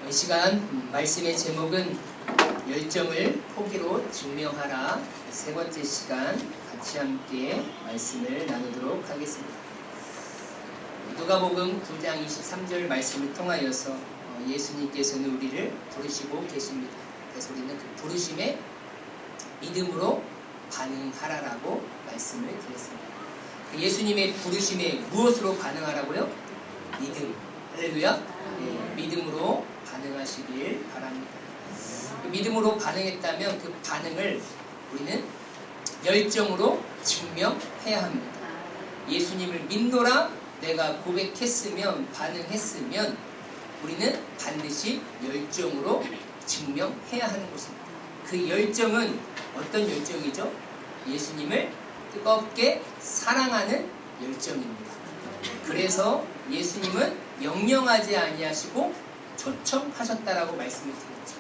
이 시간 말씀의 제목은 열정을 포기로 증명하라. 세 번째 시간 같이 함께 말씀을 나누도록 하겠습니다. 누가복음 9장 23절 말씀을 통하여서 예수님께서는 우리를 부르시고 계십니다. 그래서 우리는 그 부르심에 믿음으로 반응하라라고 말씀을 드렸습니다. 예수님의 부르심에 무엇으로 반응하라고요? 믿음. 할렐루야. 네, 믿음으로 반응하시길 바랍니다. 그 믿음으로 반응했다면 그 반응을 우리는 열정으로 증명해야 합니다. 예수님을 믿노라 내가 고백했으면, 반응했으면 우리는 반드시 열정으로 증명해야 하는 것입니다. 그 열정은 어떤 열정이죠? 예수님을 뜨겁게 사랑하는 열정입니다. 그래서 예수님은 명령하지 아니하시고 초청하셨다라고 말씀을 드렸죠.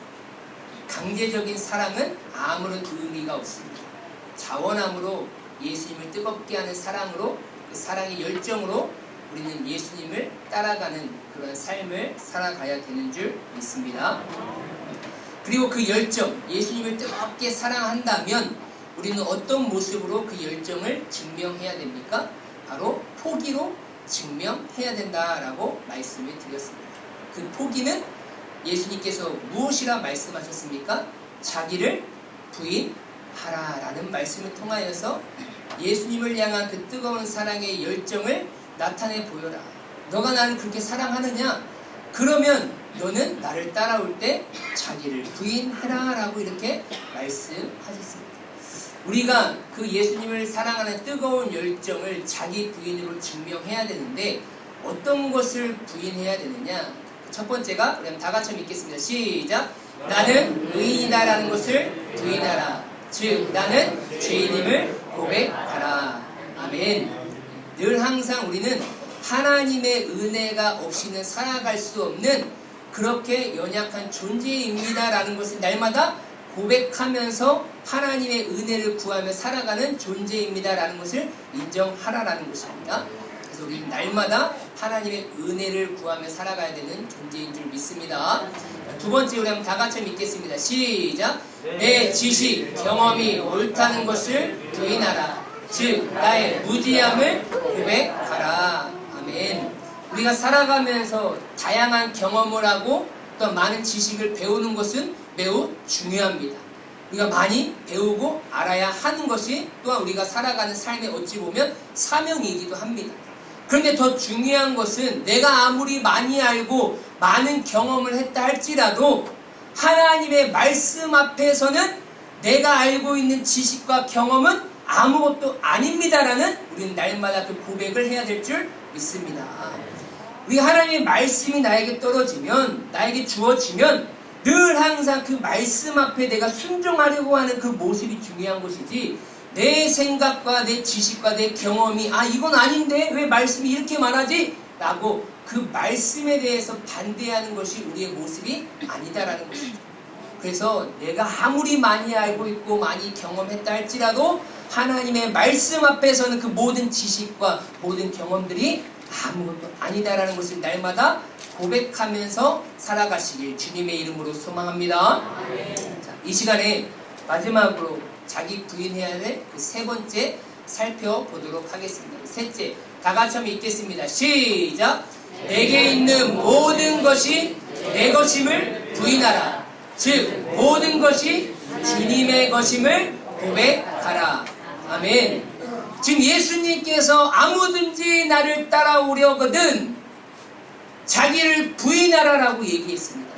강제적인 사랑은 아무런 의미가 없습니다. 자원함으로 예수님을 뜨겁게 하는 사랑으로, 그 사랑의 열정으로 우리는 예수님을 따라가는 그런 삶을 살아가야 되는 줄 믿습니다. 그리고 그 열정, 예수님을 뜨겁게 사랑한다면 우리는 어떤 모습으로 그 열정을 증명해야 됩니까? 바로 포기로 증명해야 된다라고 말씀을 드렸습니다. 그 포기는 예수님께서 무엇이라 말씀하셨습니까? 자기를 부인하라라는 말씀을 통하여서 예수님을 향한 그 뜨거운 사랑의 열정을 나타내 보여라. 너가 나를 그렇게 사랑하느냐? 그러면 너는 나를 따라올 때 자기를 부인해라 라고 이렇게 말씀하셨습니다. 우리가 그 예수님을 사랑하는 뜨거운 열정을 자기 부인으로 증명해야 되는데 어떤 것을 부인해야 되느냐? 첫 번째가 우리 다 같이 읽겠습니다. 시작! 나는 의인이다라는 것을 부인하라. 즉 나는 죄인임을 고백하라. 아멘. 늘 항상 우리는 하나님의 은혜가 없이는 살아갈 수 없는 그렇게 연약한 존재입니다라는 것을 날마다 고백하면서 하나님의 은혜를 구하며 살아가는 존재입니다라는 것을 인정하라라는 것입니다. 그래서 우리는 날마다 하나님의 은혜를 구하며 살아가야 되는 존재인 줄 믿습니다. 두 번째 우리 한번 다 같이 읽겠습니다. 시작! 내 지식, 경험이 옳다는 것을 부인하라. 즉 나의 무지함을 고백하라. 아멘. 우리가 살아가면서 다양한 경험을 하고 또 많은 지식을 배우는 것은 매우 중요합니다. 우리가 많이 배우고 알아야 하는 것이 또한 우리가 살아가는 삶에 어찌 보면 사명이기도 합니다. 그런데 더 중요한 것은 내가 아무리 많이 알고 많은 경험을 했다 할지라도 하나님의 말씀 앞에서는 내가 알고 있는 지식과 경험은 아무것도 아닙니다라는 우리는 날마다 그 고백을 해야 될 줄 믿습니다. 우리 하나님의 말씀이 나에게 떨어지면, 나에게 주어지면 늘 항상 그 말씀 앞에 내가 순종하려고 하는 그 모습이 중요한 것이지, 내 생각과 내 지식과 내 경험이 이건 아닌데 왜 말씀이 이렇게 말하지? 라고 그 말씀에 대해서 반대하는 것이 우리의 모습이 아니다라는 것입니다. 그래서 내가 아무리 많이 알고 있고 많이 경험했다 할지라도 하나님의 말씀 앞에서는 그 모든 지식과 모든 경험들이 아무것도 아니다라는 것을 날마다 고백하면서 살아가시길 주님의 이름으로 소망합니다. 자, 이 시간에 마지막으로 자기 부인해야 될 그 세 번째 살펴보도록 하겠습니다. 셋째, 다 같이 한번 읽겠습니다. 시작! 내게 있는 모든 것이 내 것임을 부인하라. 즉 모든 것이 주님의 것임을 고백하라. 아멘. 지금 예수님께서 아무든지 나를 따라오려거든 자기를 부인하라라고 얘기했습니다.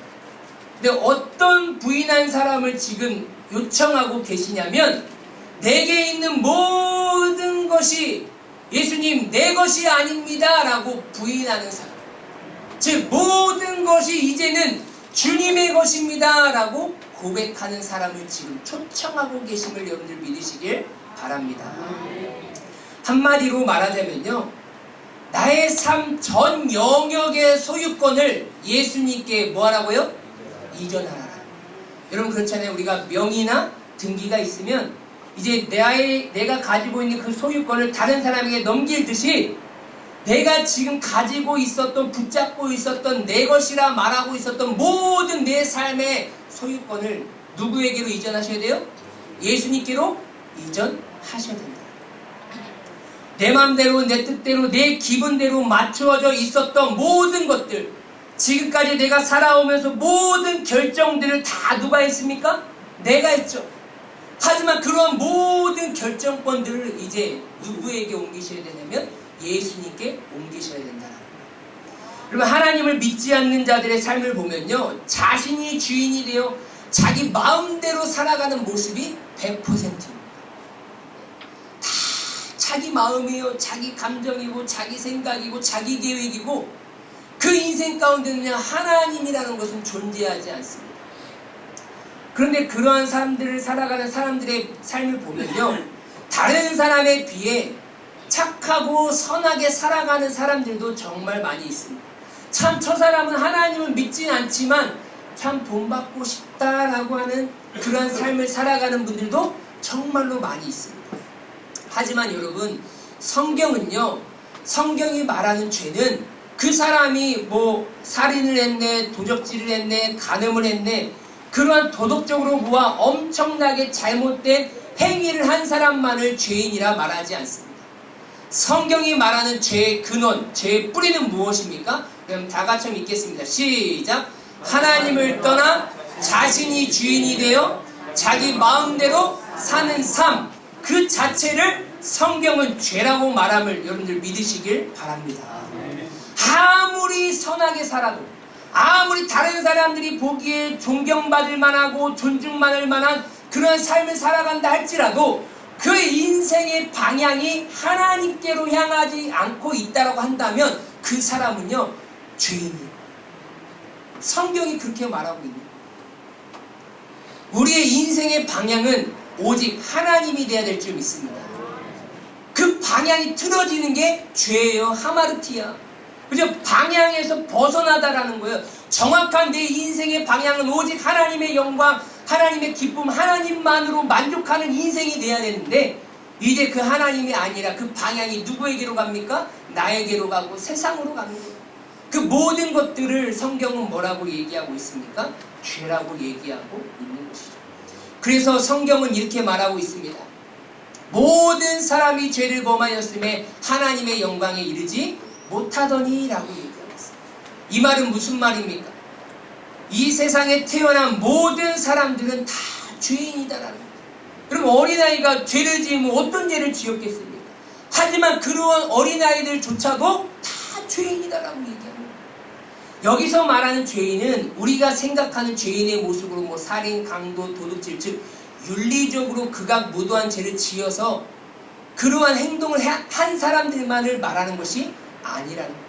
근데 어떤 부인한 사람을 지금 요청하고 계시냐면, 내게 있는 모든 것이 예수님 내 것이 아닙니다 라고 부인하는 사람, 즉 모든 것이 이제는 주님의 것입니다 라고 고백하는 사람을 지금 초청하고 계심을 여러분들 믿으시길 바랍니다. 한마디로 말하자면요, 나의 삶 전 영역의 소유권을 예수님께 뭐하라고요? 이전하라. 여러분 그렇잖아요. 우리가 명의나 등기가 있으면 이제 내가 가지고 있는 그 소유권을 다른 사람에게 넘길 듯이 내가 지금 가지고 있었던, 붙잡고 있었던 내 것이라 말하고 있었던 모든 내 삶의 소유권을 누구에게로 이전하셔야 돼요? 예수님께로 이전하셔야 된다. 내 맘대로, 내 뜻대로, 내 기분대로 맞추어져 있었던 모든 것들, 지금까지 내가 살아오면서 모든 결정들을 다 누가 했습니까? 내가 했죠. 하지만 그런 모든 결정권들을 이제 누구에게 옮기셔야 되냐면 예수님께 옮기셔야 된다는 거예요. 그러면 하나님을 믿지 않는 자들의 삶을 보면요, 자신이 주인이 되어 자기 마음대로 살아가는 모습이 100%입니다. 다 자기 마음이요, 자기 감정이고, 자기 생각이고, 자기 계획이고, 그 인생 가운데는 하나님이라는 것은 존재하지 않습니다. 그런데 그러한 사람들을 살아가는 사람들의 삶을 보면요, 다른 사람에 비해 착하고 선하게 살아가는 사람들도 정말 많이 있습니다. 참 저 사람은 하나님을 믿진 않지만 참 돈 받고 싶다라고 하는 그런 삶을 살아가는 분들도 정말로 많이 있습니다. 하지만 여러분, 성경은요, 성경이 말하는 죄는 그 사람이 뭐 살인을 했네, 도적질을 했네, 간음을 했네, 그러한 도덕적으로 보아 엄청나게 잘못된 행위를 한 사람만을 죄인이라 말하지 않습니다. 성경이 말하는 죄의 근원, 죄의 뿌리는 무엇입니까? 그럼 다 같이 읽겠습니다. 시작! 하나님을 떠나 자신이 주인이 되어 자기 마음대로 사는 삶, 그 자체를 성경은 죄라고 말함을 여러분들 믿으시길 바랍니다. 아무리 선하게 살아도, 아무리 다른 사람들이 보기에 존경받을 만하고 존중받을 만한 그런 삶을 살아간다 할지라도 그 인생의 방향이 하나님께로 향하지 않고 있다고 한다면 그 사람은요, 죄인이에요. 성경이 그렇게 말하고 있는 거예요. 우리의 인생의 방향은 오직 하나님이 돼야 될 줄 믿습니다. 그 방향이 틀어지는 게 죄예요. 하마르티야. 그죠? 방향에서 벗어나다라는 거예요. 정확한 내 인생의 방향은 오직 하나님의 영광, 하나님의 기쁨, 하나님만으로 만족하는 인생이 돼야 되는데, 이제 그 하나님이 아니라 그 방향이 누구에게로 갑니까? 나에게로 가고 세상으로 가는 거예요. 그 모든 것들을 성경은 뭐라고 얘기하고 있습니까? 죄라고 얘기하고 있는 것이죠. 그래서 성경은 이렇게 말하고 있습니다. 모든 사람이 죄를 범하였음에 하나님의 영광에 이르지 못하더니 라고 얘기하고 있습니다. 이 말은 무슨 말입니까? 이 세상에 태어난 모든 사람들은 다 죄인이다라는 거예요. 그럼 어린아이가 죄를 지으면 어떤 죄를 지었겠습니까? 하지만 그러한 어린아이들조차도 다 죄인이다라고 얘기합니다. 여기서 말하는 죄인은 우리가 생각하는 죄인의 모습으로 뭐 살인, 강도, 도둑질, 즉 윤리적으로 극악무도한 죄를 지어서 그러한 행동을 한 사람들만을 말하는 것이 아니라는 거예요.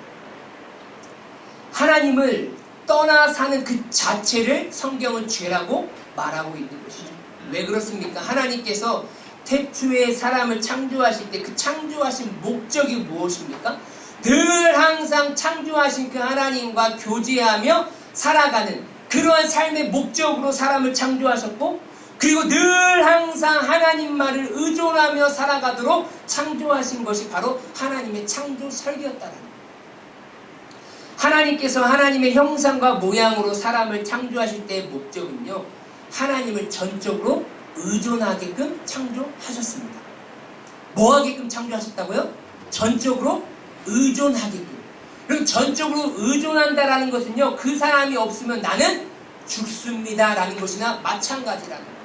하나님을 떠나 사는 그 자체를 성경은 죄라고 말하고 있는 것이죠. 왜 그렇습니까? 하나님께서 태초에 사람을 창조하실 때 그 창조하신 목적이 무엇입니까? 늘 항상 창조하신 그 하나님과 교제하며 살아가는 그러한 삶의 목적으로 사람을 창조하셨고, 그리고 늘 항상 하나님만을 의존하며 살아가도록 창조하신 것이 바로 하나님의 창조 설계였다는 거예요. 하나님께서 하나님의 형상과 모양으로 사람을 창조하실 때의 목적은요, 하나님을 전적으로 의존하게끔 창조하셨습니다. 뭐 하게끔 창조하셨다고요? 전적으로 의존하게끔. 그럼 전적으로 의존한다라는 것은요, 그 사람이 없으면 나는 죽습니다 라는 것이나 마찬가지라는 거예요.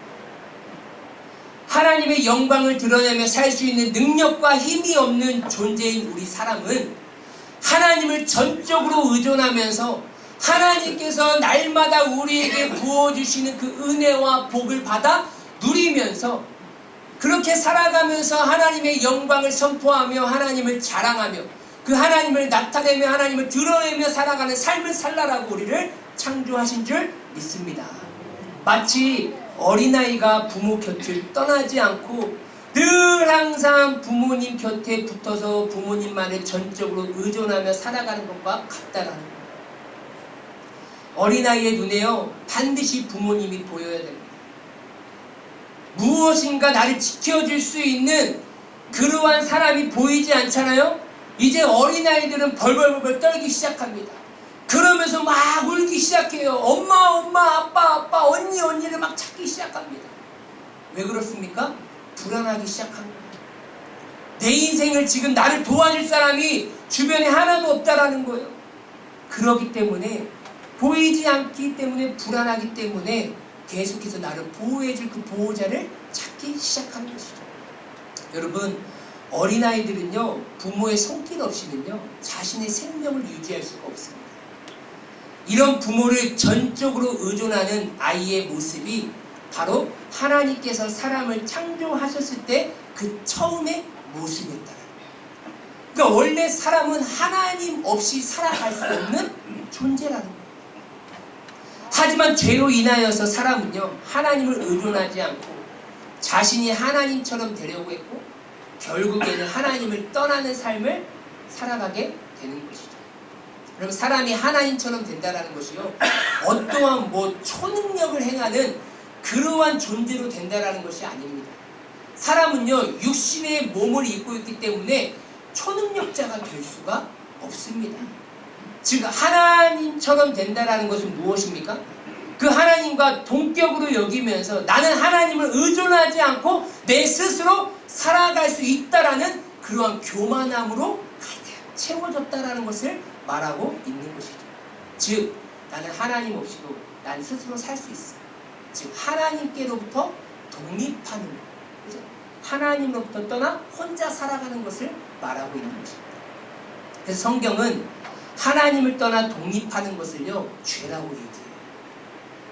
하나님의 영광을 드러내며 살 수 있는 능력과 힘이 없는 존재인 우리 사람은 하나님을 전적으로 의존하면서 하나님께서 날마다 우리에게 부어주시는 그 은혜와 복을 받아 누리면서 그렇게 살아가면서 하나님의 영광을 선포하며 하나님을 자랑하며 그 하나님을 나타내며 하나님을 드러내며 살아가는 삶을 살라라고 우리를 창조하신 줄 믿습니다. 마치 어린아이가 부모 곁을 떠나지 않고 늘 항상 부모님 곁에 붙어서 부모님만을 전적으로 의존하며 살아가는 것과 같다라는 거예요. 어린아이의 눈에요, 반드시 부모님이 보여야 됩니다. 무엇인가 나를 지켜줄 수 있는 그러한 사람이 보이지 않잖아요? 이제 어린아이들은 벌벌벌 떨기 시작합니다. 그러면서 막 울기 시작해요. 엄마, 엄마, 아빠, 아빠, 언니, 언니를 막 찾기 시작합니다. 왜 그렇습니까? 불안하기 시작합니다. 내 인생을 지금 나를 도와줄 사람이 주변에 하나도 없다라는 거예요. 그렇기 때문에 보이지 않기 때문에 불안하기 때문에 계속해서 나를 보호해줄 그 보호자를 찾기 시작하는 것이죠. 여러분, 어린아이들은요, 부모의 손길 없이는요, 자신의 생명을 유지할 수가 없습니다. 이런 부모를 전적으로 의존하는 아이의 모습이 바로 하나님께서 사람을 창조하셨을 때 그 처음의 모습이었다는 거예요. 그러니까 원래 사람은 하나님 없이 살아갈 수 없는 존재라는 거예요. 하지만 죄로 인하여서 사람은요, 하나님을 의존하지 않고 자신이 하나님처럼 되려고 했고 결국에는 하나님을 떠나는 삶을 살아가게 되는 것이죠. 그럼 사람이 하나님처럼 된다는 것이요, 어떠한 초능력을 행하는 그러한 존재로 된다는 것이 아닙니다. 사람은요, 육신의 몸을 입고 있기 때문에 초능력자가 될 수가 없습니다. 즉 하나님처럼 된다는 것은 무엇입니까? 그 하나님과 동격으로 여기면서 나는 하나님을 의존하지 않고 내 스스로 살아갈 수 있다라는 그러한 교만함으로 가득 채워졌다라는 것을 말하고 있는 것이죠. 즉 나는 하나님 없이도 난 스스로 살 수 있어. 즉 하나님께로부터 독립하는 것, 그죠? 하나님으로부터 떠나 혼자 살아가는 것을 말하고 있는 것입니다. 그래서 성경은 하나님을 떠나 독립하는 것을요, 죄라고 얘기해요.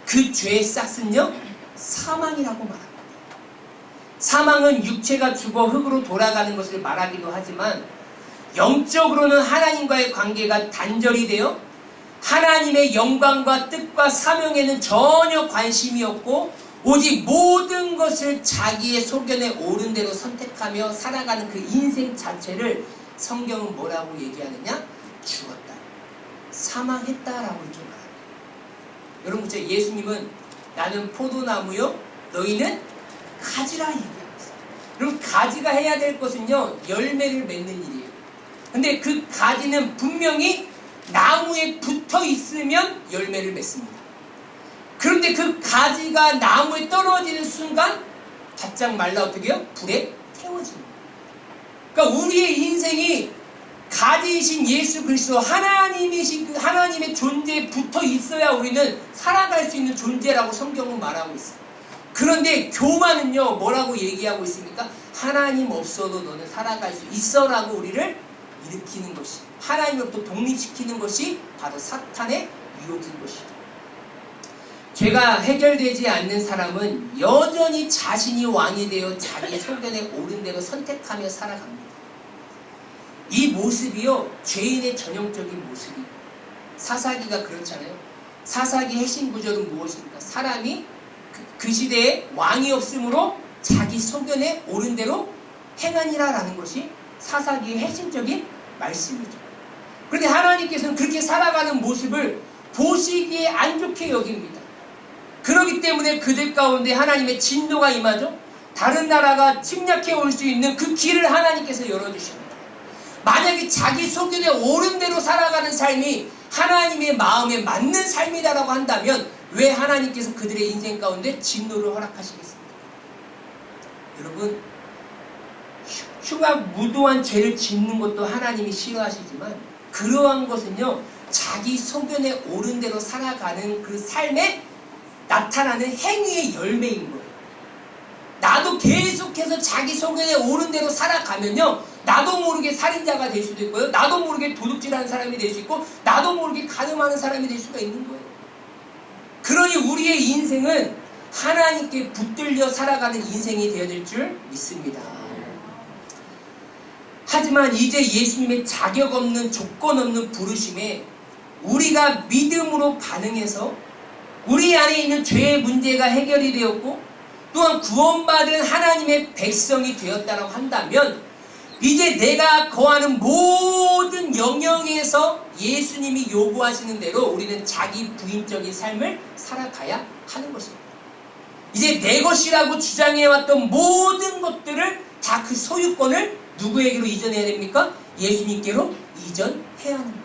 그 죄의 싹은요, 사망이라고 말합니다. 사망은 육체가 죽어 흙으로 돌아가는 것을 말하기도 하지만 영적으로는 하나님과의 관계가 단절이 되어 하나님의 영광과 뜻과 사명에는 전혀 관심이 없고 오직 모든 것을 자기의 소견에 옳은 대로 선택하며 살아가는 그 인생 자체를 성경은 뭐라고 얘기하느냐? 죽었다, 사망했다라고 이렇게 말합니다. 여러분, 예수님은 나는 포도나무요 너희는 가지라 얘기하고 있어요. 그럼 가지가 해야 될 것은요, 열매를 맺는 일이에요. 근데 그 가지는 분명히 나무에 붙어 있으면 열매를 맺습니다. 그런데 그 가지가 나무에 떨어지는 순간 바짝 말라 어떻게 해요? 불에 태워집니다. 그러니까 우리의 인생이 가지이신 예수 그리스도 하나님이신 그 하나님의 존재에 붙어 있어야 우리는 살아갈 수 있는 존재라고 성경은 말하고 있어요. 그런데 교만은요, 뭐라고 얘기하고 있습니까? 하나님 없어도 너는 살아갈 수 있어라고 우리를 일으키는 것이, 하나님으로부터 독립시키는 것이 바로 사탄의 유혹인 것이죠. 죄가 해결되지 않는 사람은 여전히 자신이 왕이 되어 자기 소견에 옳은 대로 선택하며 살아갑니다. 이 모습이요, 죄인의 전형적인 모습이에요. 사사기가 그렇잖아요. 사사기 핵심 구절은 무엇입니까? 사람이 그 시대에 왕이 없으므로 자기 소견에 옳은 대로 행하니라라는 것이 사사기의 핵심적인 말씀이죠. 그런데 하나님께서는 그렇게 살아가는 모습을 보시기에 안 좋게 여깁니다. 그렇기 때문에 그들 가운데 하나님의 진노가 임하죠. 다른 나라가 침략해 올 수 있는 그 길을 하나님께서 열어주십니다. 만약에 자기 소견에 옳은 대로 살아가는 삶이 하나님의 마음에 맞는 삶이다라고 한다면 왜 하나님께서 그들의 인생 가운데 진노를 허락하시겠습니까? 여러분, 흉악무도한 죄를 짓는 것도 하나님이 싫어하시지만 그러한 것은요, 자기 소견에 옳은 대로 살아가는 그 삶에 나타나는 행위의 열매인 거예요. 나도 계속해서 자기 소견에 옳은 대로 살아가면요, 나도 모르게 살인자가 될 수도 있고요, 나도 모르게 도둑질하는 사람이 될 수 있고, 나도 모르게 간음하는 사람이 될 수가 있는 거예요. 그러니 우리의 인생은 하나님께 붙들려 살아가는 인생이 되어야 될 줄 믿습니다. 하지만 이제 예수님의 자격 없는 조건 없는 부르심에 우리가 믿음으로 반응해서 우리 안에 있는 죄의 문제가 해결이 되었고 또한 구원받은 하나님의 백성이 되었다고 한다면 이제 내가 거하는 모든 영역에서 예수님이 요구하시는 대로 우리는 자기 부인적인 삶을 살아가야 하는 것입니다. 이제 내 것이라고 주장해왔던 모든 것들을 다 그 소유권을 누구에게로 이전해야 됩니까? 예수님께로 이전해야 하는 거예요.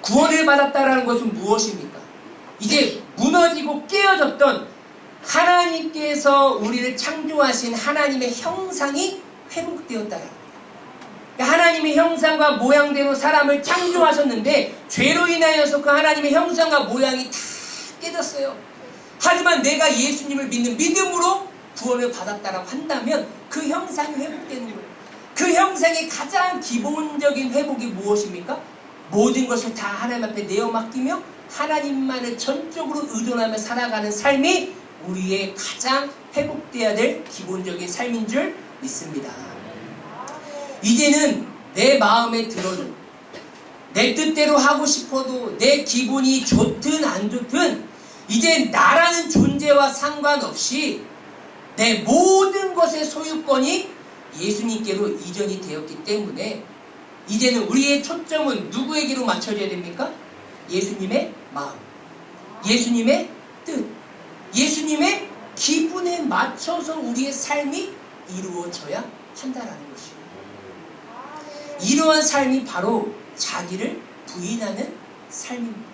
구원을 받았다라는 것은 무엇입니까? 이제 무너지고 깨어졌던 하나님께서 우리를 창조하신 하나님의 형상이 회복되었다라는 거예요. 하나님의 형상과 모양대로 사람을 창조하셨는데 죄로 인하여서 그 하나님의 형상과 모양이 다 깨졌어요. 하지만 내가 예수님을 믿는 믿음으로 구원을 받았다라고 한다면 그 형상이 회복되는 거예요. 그 형상의 가장 기본적인 회복이 무엇입니까? 모든 것을 다 하나님 앞에 내어 맡기며 하나님만을 전적으로 의존하며 살아가는 삶이 우리의 가장 회복되어야 될 기본적인 삶인 줄 믿습니다. 이제는 내 마음에 들어도 내 뜻대로 하고 싶어도 내 기분이 좋든 안 좋든 이제 나라는 존재와 상관없이 내 모든 것의 소유권이 예수님께로 이전이 되었기 때문에 이제는 우리의 초점은 누구에게로 맞춰져야 됩니까? 예수님의 마음, 예수님의 뜻, 예수님의 기분에 맞춰서 우리의 삶이 이루어져야 한다라는 것이에요. 이러한 삶이 바로 자기를 부인하는 삶입니다.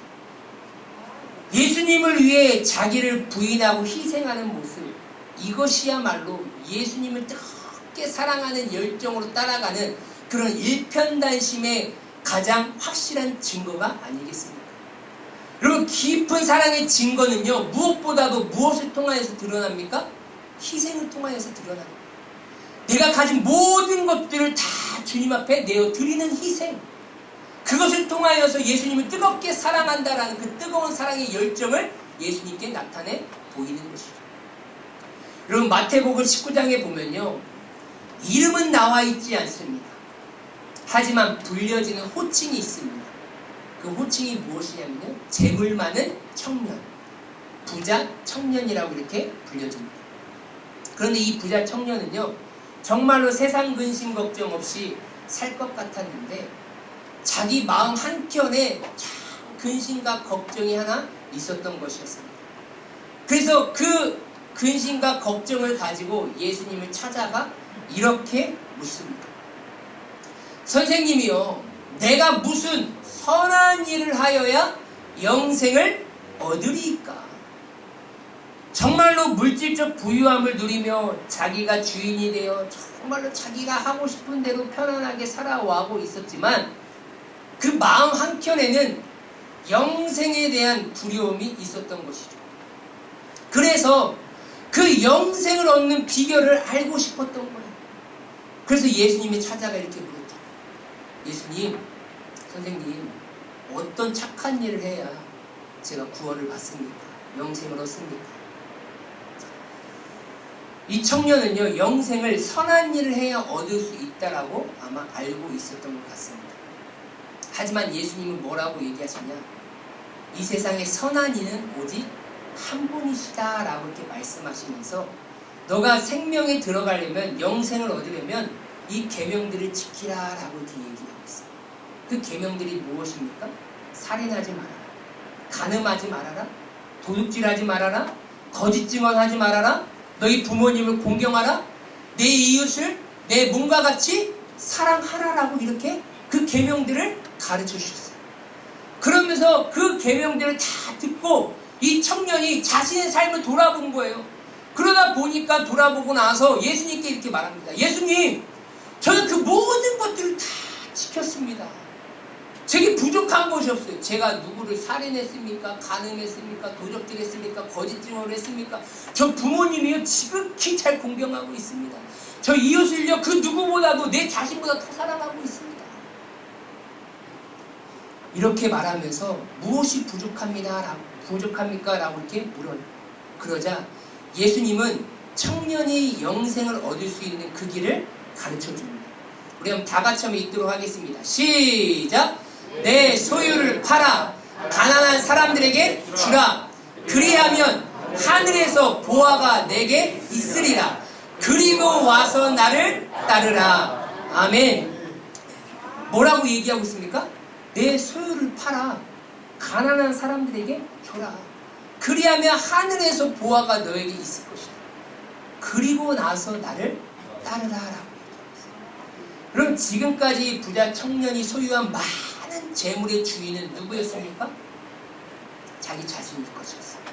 예수님을 위해 자기를 부인하고 희생하는 모습, 이것이야말로 예수님을 뜨겁게 사랑하는 열정으로 따라가는 그런 일편단심의 가장 확실한 증거가 아니겠습니까? 여러분, 깊은 사랑의 증거는요, 무엇보다도 무엇을 통하여서 드러납니까? 희생을 통하여서 드러납니다. 내가 가진 모든 것들을 다 주님 앞에 내어드리는 희생, 그것을 통하여서 예수님을 뜨겁게 사랑한다라는 그 뜨거운 사랑의 열정을 예수님께 나타내 보이는 것이죠. 여러분, 마태복음 19장에 보면요, 이름은 나와 있지 않습니다. 하지만 불려지는 호칭이 있습니다. 그 호칭이 무엇이냐면요, 재물 많은 청년, 부자 청년이라고 이렇게 불려집니다. 그런데 이 부자 청년은요, 정말로 세상 근심 걱정 없이 살 것 같았는데 자기 마음 한켠에 참 근심과 걱정이 하나 있었던 것이었습니다. 그래서 그 근심과 걱정을 가지고 예수님을 찾아가 이렇게 묻습니다. 선생님이요, 내가 무슨 선한 일을 하여야 영생을 얻으리이까? 정말로 물질적 부유함을 누리며 자기가 주인이 되어 정말로 자기가 하고 싶은 대로 편안하게 살아와고 있었지만 그 마음 한켠에는 영생에 대한 두려움이 있었던 것이죠. 그래서 그 영생을 얻는 비결을 알고 싶었던 거예요. 그래서 예수님이 찾아가 이렇게 물었죠. 예수님, 선생님, 어떤 착한 일을 해야 제가 구원을 받습니까? 영생을 얻습니까? 이 청년은요, 영생을 선한 일을 해야 얻을 수 있다라고 아마 알고 있었던 것 같습니다. 하지만 예수님은 뭐라고 얘기하시냐? 이 세상에 선한 이는 오직 한 분이시다라고 이렇게 말씀하시면서 너가 생명에 들어가려면, 영생을 얻으려면 이 계명들을 지키라라고 이렇게 얘기하고 있어요. 그 계명들이 무엇입니까? 살인하지 말아라, 간음하지 말아라, 도둑질하지 말아라, 거짓 증언하지 말아라, 너희 부모님을 공경하라, 내 이웃을 내 몸과 같이 사랑하라라고 이렇게 그 계명들을 가르쳐 주셨어요. 그러면서 그 계명들을 다 듣고 이 청년이 자신의 삶을 돌아본 거예요. 그러다 보니까 돌아보고 나서 예수님께 이렇게 말합니다. 예수님, 저는 그 모든 것들을 다 지켰습니다. 제게 부족한 것이 없어요. 제가 누구를 살인했습니까? 간음했습니까? 도적질했습니까? 거짓 증언을 했습니까? 저 부모님이요, 지극히 잘 공경하고 있습니다. 저 이웃을요, 그 누구보다도 내 자신보다 더 사랑하고 있습니다. 이렇게 말하면서 무엇이 부족합니까? 라고 이렇게 물어요. 그러자 예수님은 청년이 영생을 얻을 수 있는 그 길을 가르쳐 줍니다. 우리 한번 다 같이 한번 읽도록 하겠습니다. 시작! 내 소유를 팔아 가난한 사람들에게 주라. 그리하면 하늘에서 보화가 내게 있으리라. 그리고 와서 나를 따르라. 아멘. 뭐라고 얘기하고 있습니까? 내 소유를 팔아 가난한 사람들에게 줘라. 그리하면 하늘에서 보화가 너에게 있을 것이다. 그리고 나서 나를 따르라 라고 얘기하고 있어요. 그럼 지금까지 부자 청년이 소유한 많은 재물의 주인은 누구였습니까? 자기 자신일 것이었어요.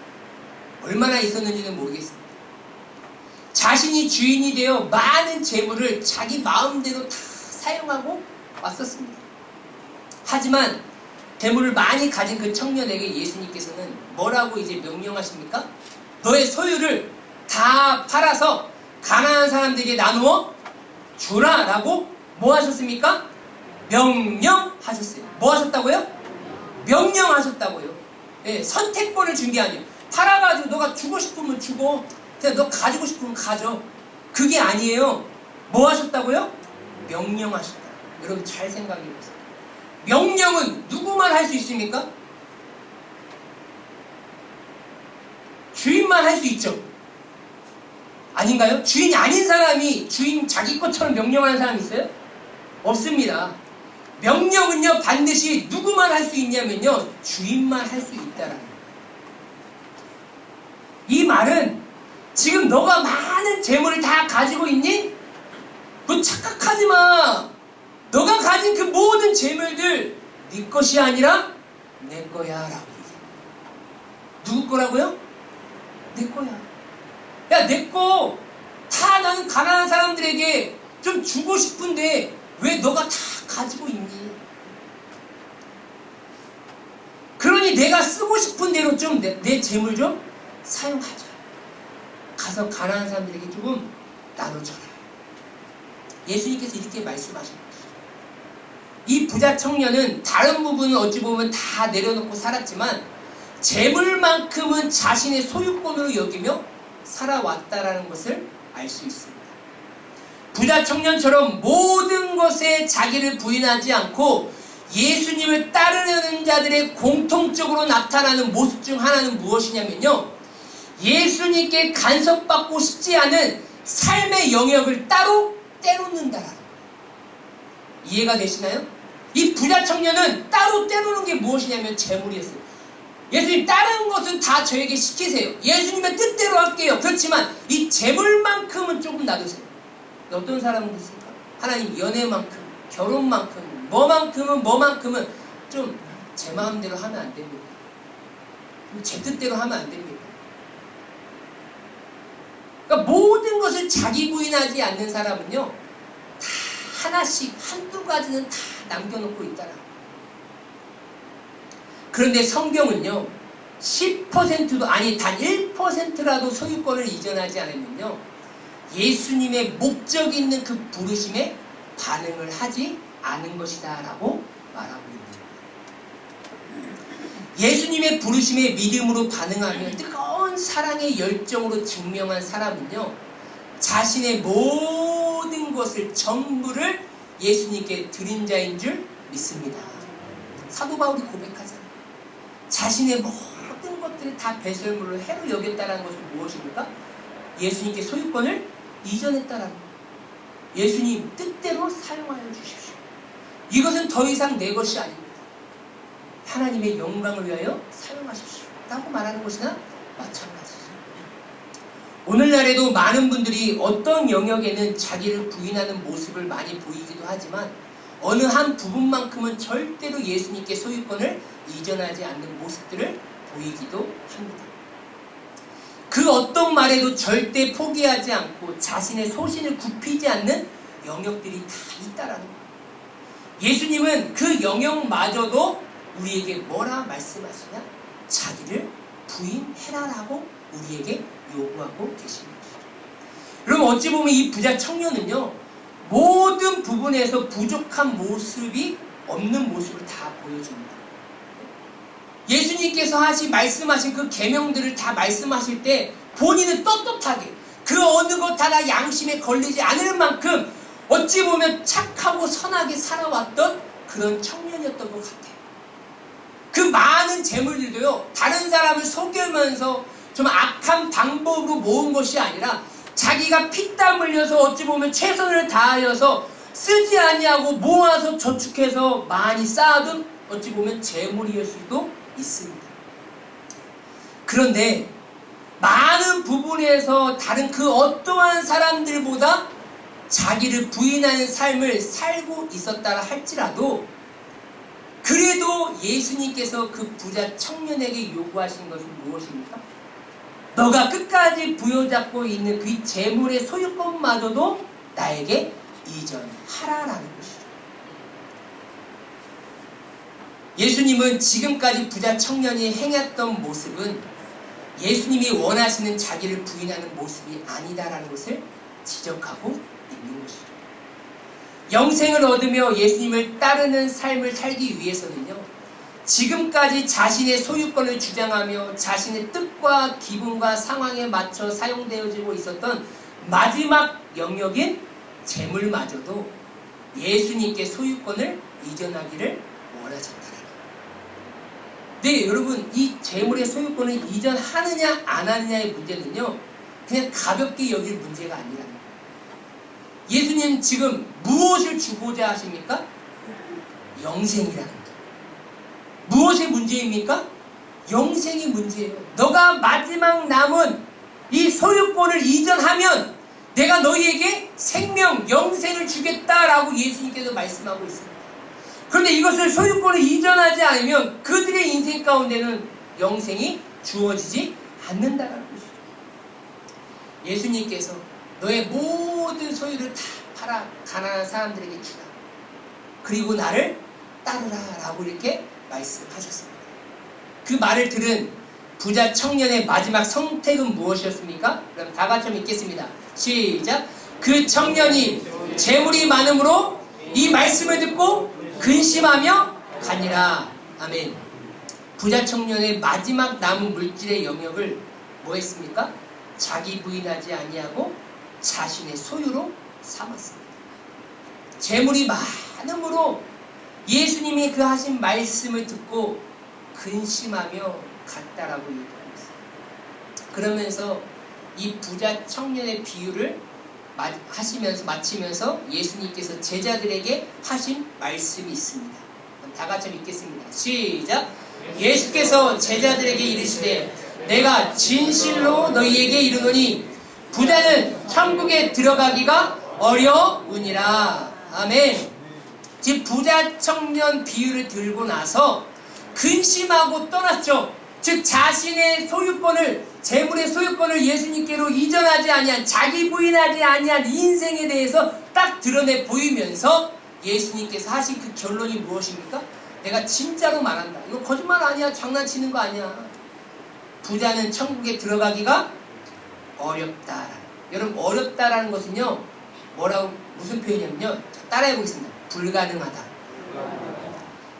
얼마나 있었는지는 모르겠습니다. 자신이 주인이 되어 많은 재물을 자기 마음대로 다 사용하고 왔었습니다. 하지만 재물을 많이 가진 그 청년에게 예수님께서는 뭐라고 이제 명령하십니까? 너의 소유를 다 팔아서 가난한 사람들에게 나누어 주라 라고 뭐 하셨습니까? 명령하셨어요. 뭐 하셨다고요? 명령하셨다고요. 네, 선택권을 준 게 아니에요. 팔아가지고 너가 주고 싶으면 주고 그냥 너 가지고 싶으면 가져. 그게 아니에요. 뭐 하셨다고요? 명령하셨다. 여러분 잘 생각해보세요. 명령은 누구만 할 수 있습니까? 주인만 할 수 있죠. 아닌가요? 주인이 아닌 사람이 주인 자기 것처럼 명령하는 사람이 있어요? 없습니다. 명령은요 반드시 누구만 할 수 있냐면요 주인만 할 수 있다라는 거예요. 이 말은 지금 너가 많은 재물을 다 가지고 있니? 너 착각하지 마. 너가 가진 그 모든 재물들 네 것이 아니라 내 거야 라고 얘기해요. 누구 거라고요? 내 거야. 야, 내 거 다 나는 가난한 사람들에게 좀 주고 싶은데 왜 너가 다 가지고 있니? 그러니 내가 쓰고 싶은 대로 좀 내 재물 좀 사용하자. 가서 가난한 사람들에게 조금 나눠줘라. 예수님께서 이렇게 말씀하신 거죠. 이 부자 청년은 다른 부분은 어찌 보면 다 내려놓고 살았지만 재물만큼은 자신의 소유권으로 여기며 살아왔다라는 것을 알 수 있습니다. 부자 청년처럼 모든 것에 자기를 부인하지 않고 예수님을 따르려는 자들의 공통적으로 나타나는 모습 중 하나는 무엇이냐면요, 예수님께 간섭받고 싶지 않은 삶의 영역을 따로 떼놓는다라는 거예요. 이해가 되시나요? 이 부자 청년은 따로 떼놓는 게 무엇이냐면 재물이었어요. 예수님 다른 것은 다 저에게 시키세요. 예수님의 뜻대로 할게요. 그렇지만 이 재물만큼은 조금 놔두세요. 어떤 사람은 그렇습니까? 하나님 연애만큼, 결혼만큼, 뭐만큼은 좀 제 마음대로 하면 안 됩니다. 제 뜻대로 하면 안 됩니다. 그러니까 모든 것을 자기 부인하지 않는 사람은요, 다 하나씩 한두 가지는 다 남겨놓고 있다라. 그런데 성경은요 10%도 아니 단 1%라도 소유권을 이전하지 않으면요 예수님의 목적 있는 그 부르심에 반응을 하지 않은 것이다 라고 말하고 있는 거예요. 예수님의 부르심에 믿음으로 반응하며 뜨거운 사랑의 열정으로 증명한 사람은요 자신의 모든 것을 전부를 예수님께 드린 자인 줄 믿습니다. 사도 바울이 고백하잖아요. 자신의 모든 것들을 다 배설물로 해로 여겼다는 것은 무엇입니까? 예수님께 소유권을 이전했다는 거예요. 예수님 뜻대로 사용하여 주십시오. 이것은 더 이상 내 것이 아닙니다. 하나님의 영광을 위하여 사용하십시오 라고 말하는 것이나 마찬가지죠. 오늘날에도 많은 분들이 어떤 영역에는 자기를 부인하는 모습을 많이 보이기도 하지만 어느 한 부분만큼은 절대로 예수님께 소유권을 이전하지 않는 모습들을 보이기도 합니다. 그 어떤 말에도 절대 포기하지 않고 자신의 소신을 굽히지 않는 영역들이 다 있다라는 거예요. 예수님은 그 영역마저도 우리에게 뭐라 말씀하시냐? 자기를 부인해라라고 우리에게 요구하고 계십니다. 그럼 어찌 보면 이 부자 청년은요 모든 부분에서 부족한 모습이 없는 모습을 다 보여줍니다. 예수님께서 말씀하신 그 계명들을 다 말씀하실 때 본인은 떳떳하게 그 어느 것 하나 양심에 걸리지 않을 만큼 어찌 보면 착하고 선하게 살아왔던 그런 청년이었던 것 같아요. 그 많은 재물들도요 다른 사람을 속이면서 좀 악한 방법으로 모은 것이 아니라 자기가 피땀 흘려서 어찌 보면 최선을 다하여서 쓰지 아니하고 모아서 저축해서 많이 쌓아둔 어찌 보면 재물이었을 수도 있습니다. 그런데 많은 부분에서 다른 그 어떠한 사람들보다 자기를 부인하는 삶을 살고 있었다 할지라도 그래도 예수님께서 그 부자 청년에게 요구하신 것은 무엇입니까? 너가 끝까지 부여잡고 있는 그 재물의 소유권마저도 나에게 이전하라라는 것이죠. 예수님은 지금까지 부자 청년이 행했던 모습은 예수님이 원하시는 자기를 부인하는 모습이 아니다라는 것을 지적하고 있는 것이죠. 영생을 얻으며 예수님을 따르는 삶을 살기 위해서는요, 지금까지 자신의 소유권을 주장하며 자신의 뜻과 기분과 상황에 맞춰 사용되어지고 있었던 마지막 영역인 재물마저도 예수님께 소유권을 이전하기를 원하셨다. 네, 여러분, 이 재물의 소유권을 이전하느냐 안 하느냐의 문제는요, 그냥 가볍게 여길 문제가 아니라는 거예요. 예수님 지금 무엇을 주고자 하십니까? 영생이라는 거예요. 무엇이 문제입니까? 영생이 문제예요. 너가 마지막 남은 이 소유권을 이전하면 내가 너희에게 생명, 영생을 주겠다라고 예수님께서 말씀하고 있습니다. 그런데 이것을 소유권을 이전하지 않으면 그들의 인생 가운데는 영생이 주어지지 않는다는 것이죠. 예수님께서 너의 모든 소유를 다 팔아 가난한 사람들에게 주라. 그리고 나를 따르라 라고 이렇게 말씀하셨습니다. 그 말을 들은 부자 청년의 마지막 선택은 무엇이었습니까? 그럼 다 같이 한번 읽겠습니다. 시작. 그 청년이 재물이 많음으로 이 말씀을 듣고 근심하며 가니라. 아멘. 부자 청년의 마지막 남은 물질의 영역을 뭐 했습니까? 자기 부인하지 아니하고 자신의 소유로 삼았습니다. 재물이 많음으로 예수님이 그 하신 말씀을 듣고 근심하며 갔다라고 얘기하고 있습니다. 그러면서 이 부자 청년의 비유를 마치면서 예수님께서 제자들에게 하신 말씀이 있습니다. 다 같이 읽겠습니다. 시작. 예수께서 제자들에게 이르시되 내가 진실로 너희에게 이르노니 부자는 천국에 들어가기가 어려우니라. 아멘. 즉 부자 청년 비유를 들고 나서 근심하고 떠났죠. 즉 자신의 소유권을, 재물의 소유권을 예수님께로 이전하지 아니한, 자기 부인하지 아니한 인생에 대해서 딱 드러내 보이면서 예수님께서 하신 그 결론이 무엇입니까? 내가 진짜로 말한다. 이거 거짓말 아니야. 장난치는 거 아니야. 부자는 천국에 들어가기가 어렵다. 여러분, 어렵다라는 것은요, 무슨 표현이냐면요, 따라해 보겠습니다. 불가능하다.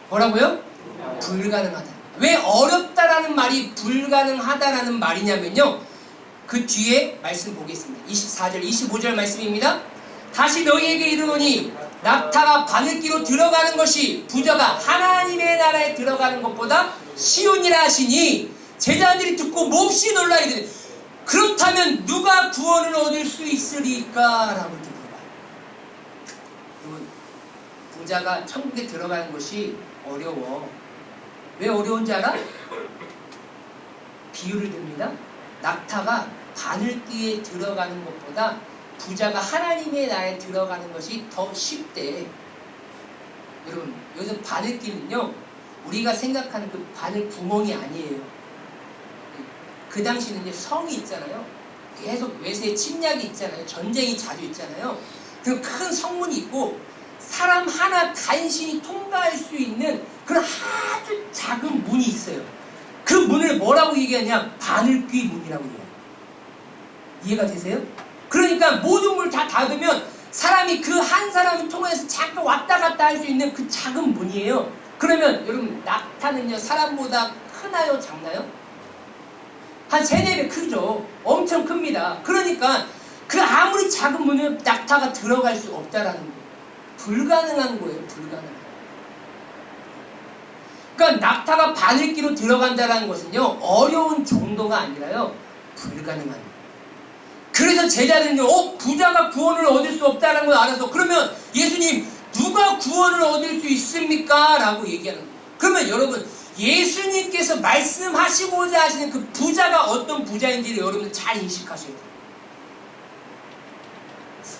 뭐라고요? 불가능하다. 왜 어렵다라는 말이 불가능하다라는 말이냐면요, 그 뒤에 말씀 보겠습니다. 24절, 25절 말씀입니다. 다시 너희에게 이르노니 낙타가 바늘기로 들어가는 것이 부자가 하나님의 나라에 들어가는 것보다 쉬우니라 하시니 제자들이 듣고 몹시 놀라 이르되 그렇다면 누가 구원을 얻을 수 있으리까? 라고 물어봐요. 여러분, 부자가 천국에 들어가는 것이 어려워. 왜 어려운지 알아? 비유를 듭니다. 낙타가 바늘기에 들어가는 것보다 부자가 하나님의 나라에 들어가는 것이 더 쉽대. 여러분, 요즘 바늘기는요, 우리가 생각하는 그 바늘 구멍이 아니에요. 그 당시는요, 성이 있잖아요. 계속 외세의 침략이 있잖아요. 전쟁이 자주 있잖아요. 그 큰 성문이 있고 사람 하나 간신히 통과할 수 있는 그런 아주 작은 문이 있어요. 그 문을 뭐라고 얘기하냐? 바늘귀 문이라고 얘기해요. 이해가 되세요? 그러니까 모든 문을 다 닫으면 사람이 그 한 사람을 통해서 잠깐 왔다 갔다 할 수 있는 그 작은 문이에요. 그러면 여러분, 낙타는요, 사람보다 크나요? 작나요? 한 3-4배 크죠. 엄청 큽니다. 그러니까 그 아무리 작은 문을 낙타가 들어갈 수 없다라는 거예요. 불가능한 거예요. 불가능한. 그러니까 낙타가 바늘기로 들어간다는 것은요, 어려운 정도가 아니라요, 불가능한 거예요. 그래서 제자들은요, 부자가 구원을 얻을 수 없다는 걸 알아서, 그러면 예수님, 누가 구원을 얻을 수 있습니까? 라고 얘기하는 거예요. 그러면 여러분, 예수님께서 말씀하시고자 하시는 그 부자가 어떤 부자인지를 여러분 잘 인식하셔야 돼요.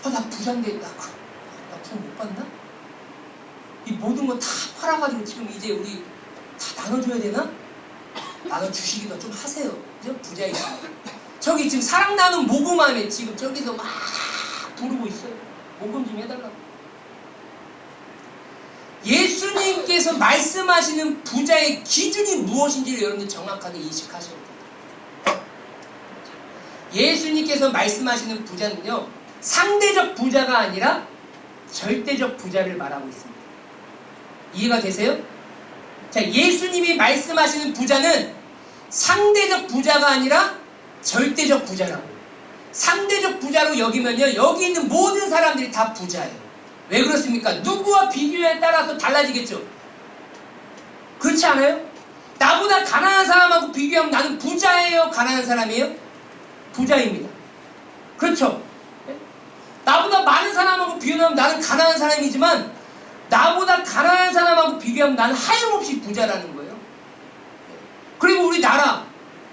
나 부자인데 나 돈 못 받나? 이 모든 거 다 팔아가지고 지금 이제 우리 다 나눠줘야 되나? 나눠주시기도 좀 하세요. 그죠? 부자이시죠. 저기 지금 사랑 나눈 모금함에 지금 저기서 막 부르고 있어요. 모금 좀 해달라고. 예수님께서 말씀하시는 부자의 기준이 무엇인지를 여러분들 정확하게 인식하셔야 돼요. 예수님께서 말씀하시는 부자는요, 상대적 부자가 아니라 절대적 부자를 말하고 있습니다. 이해가 되세요? 자, 예수님이 말씀하시는 부자는 상대적 부자가 아니라 절대적 부자라고. 상대적 부자로 여기면요, 여기 있는 모든 사람들이 다 부자예요. 왜 그렇습니까? 누구와 비교에 따라서 달라지겠죠? 그렇지 않아요? 나보다 가난한 사람하고 비교하면 나는 부자예요? 가난한 사람이에요? 부자입니다. 그렇죠? 나보다 많은 사람하고 비교하면 나는 가난한 사람이지만 나보다 가난한 사람하고 비교하면 나는 하염없이 부자라는 거예요. 그리고 우리 나라,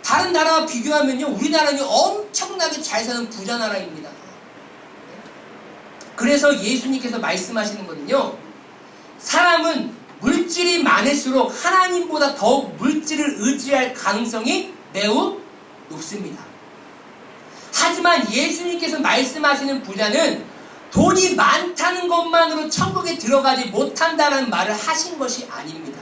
다른 나라와 비교하면요, 우리나라는 엄청나게 잘 사는 부자 나라입니다. 그래서 예수님께서 말씀하시는 거는요, 사람은 물질이 많을수록 하나님보다 더욱 물질을 의지할 가능성이 매우 높습니다. 하지만 예수님께서 말씀하시는 부자는 돈이 많다는 것만으로 천국에 들어가지 못한다는 말을 하신 것이 아닙니다.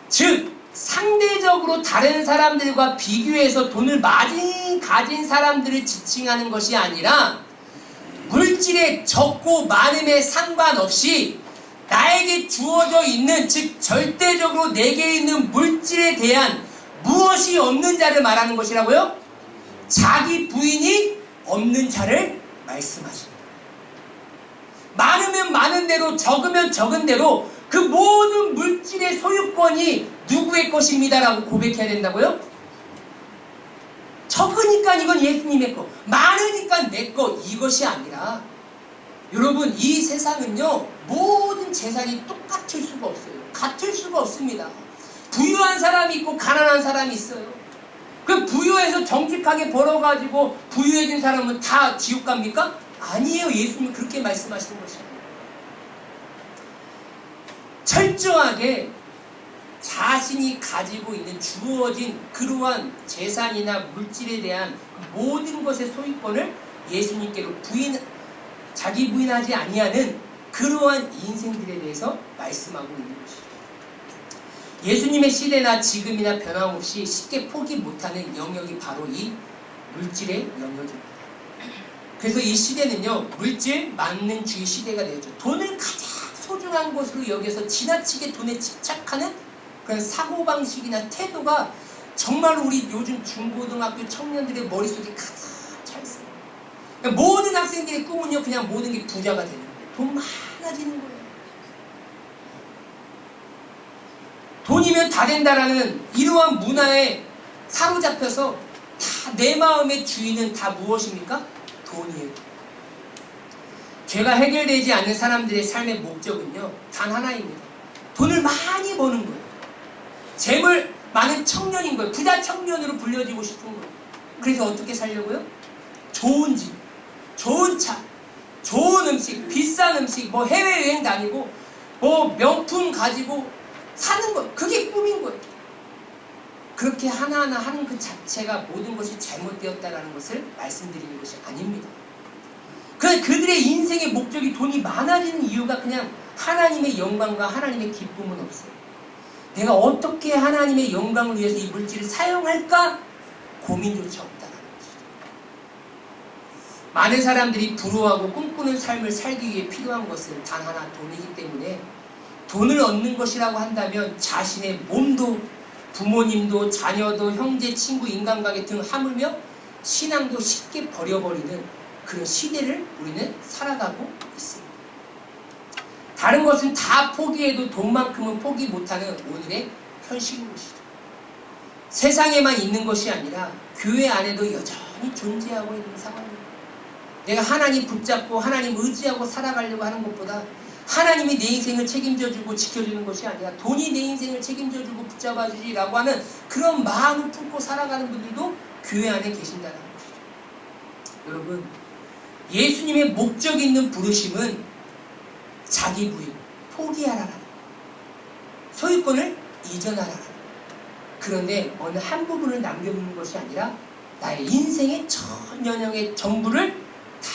즉, 상대적으로 다른 사람들과 비교해서 돈을 많이 가진 사람들을 지칭하는 것이 아니라 물질의 적고 많음에 상관없이 나에게 주어져 있는, 즉 절대적으로 내게 있는 물질에 대한 무엇이 없는 자를 말하는 것이라고요? 자기 부인이 없는 자를 말씀하십니다. 많으면 많은 대로, 적으면 적은 대로 그 모든 물질의 소유권이 누구의 것입니다 라고 고백해야 된다고요? 적으니까 이건 예수님의 거, 많으니까 내 거, 이것이 아니라, 여러분, 이 세상은요, 모든 재산이 똑같을 수가 없어요. 같을 수가 없습니다. 부유한 사람이 있고 가난한 사람이 있어요. 그 부유해서 정직하게 벌어가지고 부유해진 사람은 다 지옥 갑니까? 아니에요. 예수님이 그렇게 말씀하시는 것이에요. 철저하게 자신이 가지고 있는 주어진 그러한 재산이나 물질에 대한 모든 것의 소유권을 예수님께로 자기 부인하지 아니하는 그러한 인생들에 대해서 말씀하고 있는 것이죠. 예수님의 시대나 지금이나 변함없이 쉽게 포기 못하는 영역이 바로 이 물질의 영역입니다. 그래서 이 시대는요, 물질 만능주의 시대가 되었죠. 돈을 가장 소중한 것으로 여겨서 지나치게 돈에 집착하는 그런 사고방식이나 태도가 정말 우리 요즘 중고등학교 청년들의 머릿속에 가득 차 있어요. 그러니까 모든 학생들의 꿈은요, 그냥 모든 게 부자가 되는 거예요. 돈 많아지는 거예요. 돈이면 다 된다라는 이러한 문화에 사로잡혀서 다 내 마음의 주인은 다 무엇입니까? 돈이에요. 죄가 해결되지 않는 사람들의 삶의 목적은요, 단 하나입니다. 돈을 많이 버는 거예요. 재물 많은 청년인 거예요. 부자 청년으로 불려지고 싶은 거예요. 그래서 어떻게 살려고요? 좋은 집, 좋은 차, 좋은 음식, 비싼 음식, 뭐 해외여행 다니고 뭐 명품 가지고 사는 거, 그게 꿈인 거예요. 그렇게 하나하나 하는 그 자체가 모든 것이 잘못되었다는 것을 말씀드리는 것이 아닙니다. 그들의 인생의 목적이 돈이 많아지는 이유가 그냥 하나님의 영광과 하나님의 기쁨은 없어요. 내가 어떻게 하나님의 영광을 위해서 이 물질을 사용할까? 고민조차 없다는 것이죠. 많은 사람들이 부러워하고 꿈꾸는 삶을 살기 위해 필요한 것은 단 하나, 돈이기 때문에 돈을 얻는 것이라고 한다면 자신의 몸도, 부모님도, 자녀도, 형제, 친구, 인간관계 등 하물며 신앙도 쉽게 버려버리는 그런 시대를 우리는 살아가고 있습니다. 다른 것은 다 포기해도 돈만큼은 포기 못하는 오늘의 현실인 것이죠. 세상에만 있는 것이 아니라 교회 안에도 여전히 존재하고 있는 상황입니다. 내가 하나님 붙잡고 하나님 의지하고 살아가려고 하는 것보다 하나님이 내 인생을 책임져주고 지켜주는 것이 아니라 돈이 내 인생을 책임져주고 붙잡아주지라고 하는 그런 마음을 품고 살아가는 분들도 교회 안에 계신다는 것이죠. 여러분, 예수님의 목적 있는 부르심은 자기 부인, 포기하라라는 거예요. 소유권을 이전하라라는 거예요. 그런데 어느 한 부분을 남겨두는 것이 아니라 나의 인생의 전연형의 전부를 다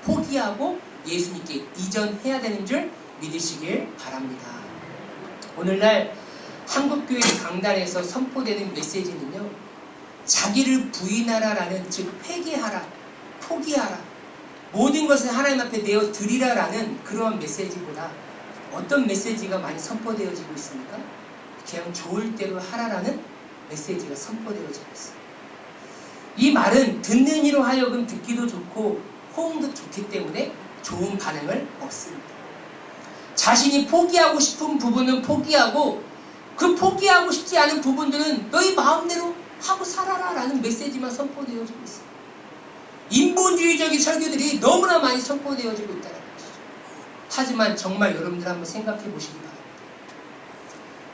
포기하고 예수님께 이전해야 되는 줄 믿으시길 바랍니다. 오늘날 한국교회 강단에서 선포되는 메시지는요, 자기를 부인하라라는, 즉 회개하라, 포기하라, 모든 것을 하나님 앞에 내어 드리라라는 그런 메시지보다 어떤 메시지가 많이 선포되어지고 있습니까? 그냥 좋을 대로 하라라는 메시지가 선포되어지고 있습니다. 이 말은 듣는 이로 하여금 듣기도 좋고 호응도 좋기 때문에 좋은 반응을 얻습니다. 자신이 포기하고 싶은 부분은 포기하고, 그 포기하고 싶지 않은 부분들은 너희 마음대로 하고 살아라 라는 메시지만 선포되어지고 있습니다. 인본주의적인 설교들이 너무나 많이 선포되어지고 있다는 것이죠. 하지만 정말 여러분들 한번 생각해 보시기 바랍니다.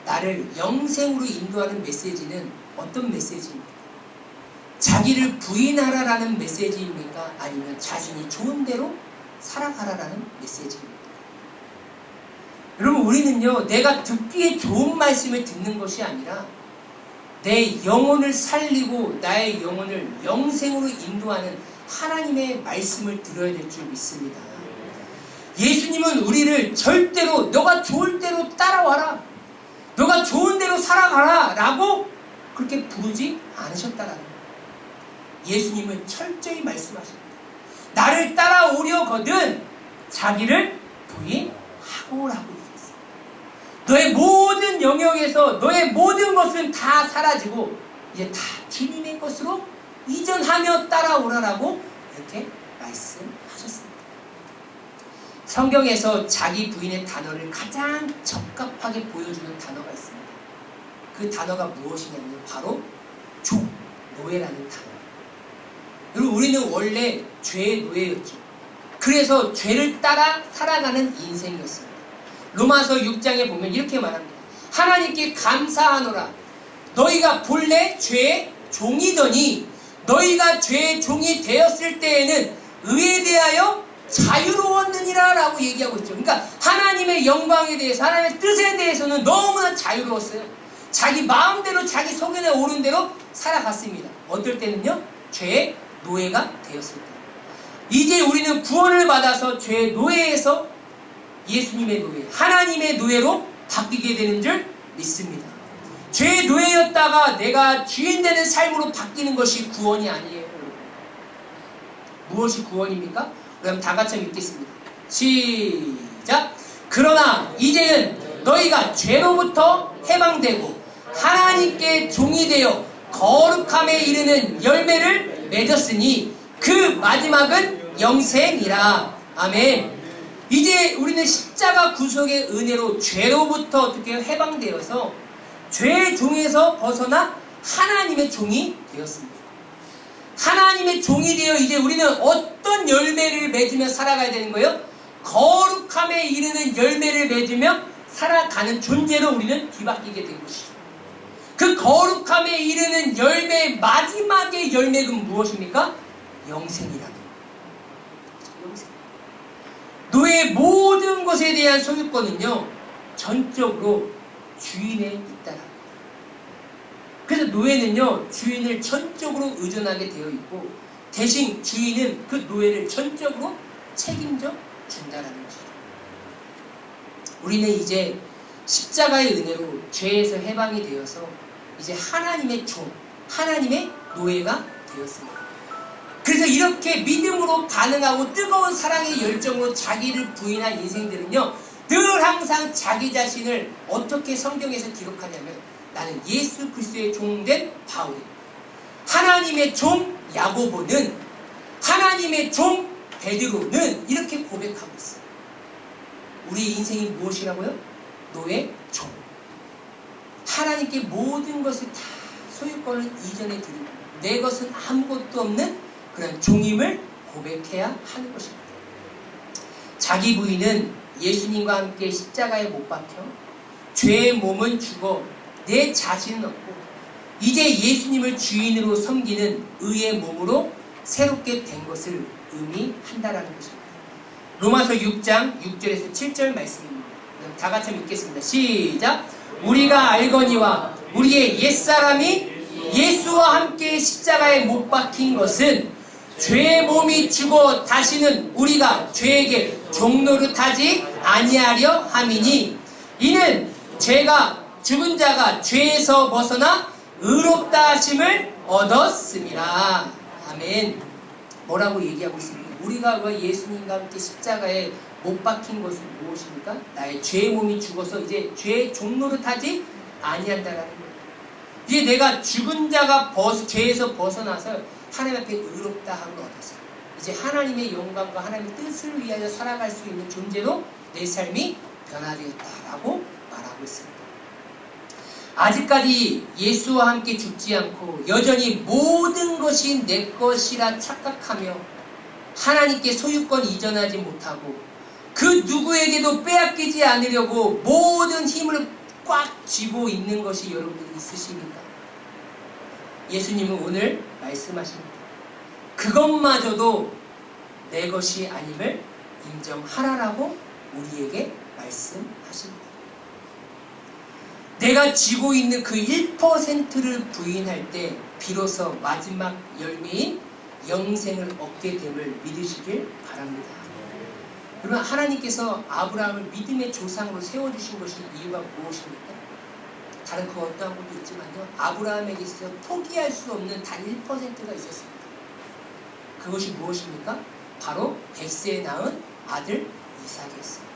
나를 영생으로 인도하는 메시지는 어떤 메시지입니까? 자기를 부인하라라는 메시지입니까? 아니면 자신이 좋은 대로 살아가라라는 메시지입니까? 여러분, 우리는요, 내가 듣기에 좋은 말씀을 듣는 것이 아니라 내 영혼을 살리고 나의 영혼을 영생으로 인도하는 하나님의 말씀을 들어야 될 줄 믿습니다. 예수님은 우리를 절대로 너가 좋을 대로 따라와라, 너가 좋은 대로 살아가라 라고 그렇게 부르지 않으셨다라는 거예요. 예수님은 철저히 말씀하십니다. 나를 따라오려거든 자기를 부인하고 라고 얘기했어요. 너의 모든 영역에서 너의 모든 것은 다 사라지고 이제 다 주님의 것으로 이전하며 따라오라라고 이렇게 말씀하셨습니다. 성경에서 자기 부인의 단어를 가장 적합하게 보여주는 단어가 있습니다. 그 단어가 무엇이냐면 바로 종, 노예라는 단어예요. 여러분, 우리는 원래 죄의 노예였죠. 그래서 죄를 따라 살아가는 인생이었습니다. 로마서 6장에 보면 이렇게 말합니다. 하나님께 감사하노라. 너희가 본래 죄의 종이더니 너희가 죄의 종이 되었을 때에는 의에 대하여 자유로웠느니라 라고 얘기하고 있죠. 그러니까 하나님의 영광에 대해서, 하나님의 뜻에 대해서는 너무나 자유로웠어요. 자기 마음대로 자기 소견에 오른 대로 살아갔습니다. 어떨 때는요, 죄의 노예가 되었을 때. 이제 우리는 구원을 받아서 죄의 노예에서 예수님의 노예, 하나님의 노예로 바뀌게 되는 줄 믿습니다. 죄의 노예였다가 내가 주인 되는 삶으로 바뀌는 것이 구원이 아니에요. 무엇이 구원입니까? 그럼 다 같이 읽겠습니다. 시작! 그러나 이제는 너희가 죄로부터 해방되고 하나님께 종이 되어 거룩함에 이르는 열매를 맺었으니 그 마지막은 영생이라. 아멘. 이제 우리는 십자가 구속의 은혜로 죄로부터 어떻게 해방되어서 죄의 종에서 벗어나 하나님의 종이 되었습니다. 하나님의 종이 되어 이제 우리는 어떤 열매를 맺으며 살아가야 되는 거예요? 거룩함에 이르는 열매를 맺으며 살아가는 존재로 우리는 뒤바뀌게 된 것이죠. 그 거룩함에 이르는 열매의 마지막의 열매는 무엇입니까? 영생이라는 거예요. 영생. 너의 모든 것에 대한 소유권은요, 전적으로 주인에 있다라. 그래서 노예는요, 주인을 전적으로 의존하게 되어 있고 대신 주인은 그 노예를 전적으로 책임져 준다라는 것이죠. 우리는 이제 십자가의 은혜로 죄에서 해방이 되어서 이제 하나님의 종, 하나님의 노예가 되었습니다. 그래서 이렇게 믿음으로 반응하고 뜨거운 사랑의 열정으로 자기를 부인한 인생들은요, 늘 항상 자기 자신을 어떻게 성경에서 기록하냐면 나는 예수 그리스도의 종된 바울, 하나님의 종 야고보는, 하나님의 종 베드로는 이렇게 고백하고 있어요. 우리의 인생이 무엇이라고요? 노예, 종. 하나님께 모든 것을 다 소유권을 이전해 드리고 내 것은 아무것도 없는 그런 종임을 고백해야 하는 것입니다. 자기 부인은 예수님과 함께 십자가에 못 박혀 죄의 몸은 죽어 내 자신은 없고 이제 예수님을 주인으로 섬기는 의의 몸으로 새롭게 된 것을 의미한다라는 것입니다. 로마서 6장 6절에서 7절 말씀입니다. 다 같이 한번 읽겠습니다. 시작. 우리가 알거니와 우리의 옛사람이 예수와 함께 십자가에 못 박힌 것은 죄의 몸이 죽어 다시는 우리가 죄에게 종노릇하지 아니하려 함이니 이는 죄가 죽은 자가 죄에서 벗어나 의롭다 하심을 얻었습니다. 아멘. 뭐라고 얘기하고 있습니까? 우리가 왜 예수님과 함께 십자가에 못 박힌 것은 무엇입니까? 나의 죄의 몸이 죽어서 이제 죄의 종노릇하지 아니한다라는 거예요. 이제 내가 죽은 자가 죄에서 벗어나서 하나님 앞에 의롭다 함을 얻었어요. 이제 하나님의 영광과 하나님의 뜻을 위하여 살아갈 수 있는 존재로 내 삶이 변화되었다라고 말하고 있습니다. 아직까지 예수와 함께 죽지 않고 여전히 모든 것이 내 것이라 착각하며 하나님께 소유권 이전하지 못하고 그 누구에게도 빼앗기지 않으려고 모든 힘을 꽉 쥐고 있는 것이 여러분들이 있으십니까? 예수님은 오늘 말씀하십니다. 그것마저도 내 것이 아님을 인정하라라고 우리에게 말씀하십니다. 내가 쥐고 있는 그 1%를 부인할 때 비로소 마지막 열매인 영생을 얻게 됨을 믿으시길 바랍니다. 그러면 하나님께서 아브라함을 믿음의 조상으로 세워주신 것이 이유가 무엇입니까? 다른 그 어떠한 것도 있지만요, 아브라함에게 있어서 포기할 수 없는 단 1%가 있었습니다. 그것이 무엇입니까? 바로 100세에 낳은 아들 이삭이었습니다.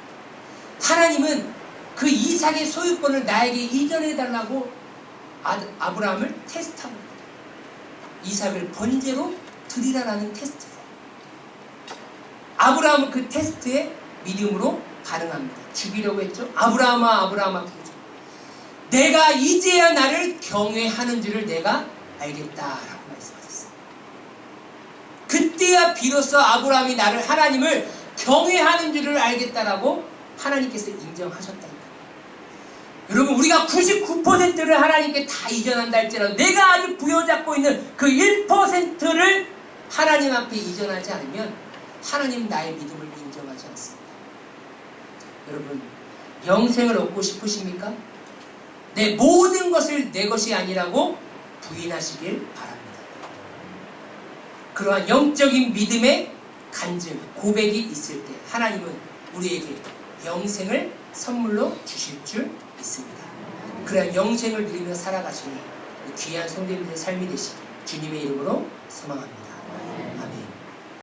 하나님은 그 이삭의 소유권을 나에게 이전해달라고 아브라함을 테스트합니다. 이삭을 번제로 드리라라는 테스트예요. 아브라함은 그 테스트에 믿음으로 반응합니다. 죽이려고 했죠. 아브라함아 아브라함아 부르죠. 내가 이제야 나를 경외하는 줄을 내가 알겠다라고 말씀하셨어요. 그때야 비로소 아브라함이 하나님을 경외하는 줄을 알겠다라고 하나님께서 인정하셨다니까. 여러분, 우리가 99%를 하나님께 다 이전한다 할지라도 내가 아직 부여잡고 있는 그 1%를 하나님 앞에 이전하지 않으면 하나님 나의 믿음을 인정하지 않습니다. 여러분, 영생을 얻고 싶으십니까? 내 모든 것을 내 것이 아니라고 부인하시길 바랍니다. 그러한 영적인 믿음의 간증, 고백이 있을 때 하나님은 우리에게 영생을 선물로 주실 줄 믿습니다. 그러한 영생을 누리며 살아가시니 귀한 성도님들의 삶이 되시길 주님의 이름으로 소망합니다. 아멘.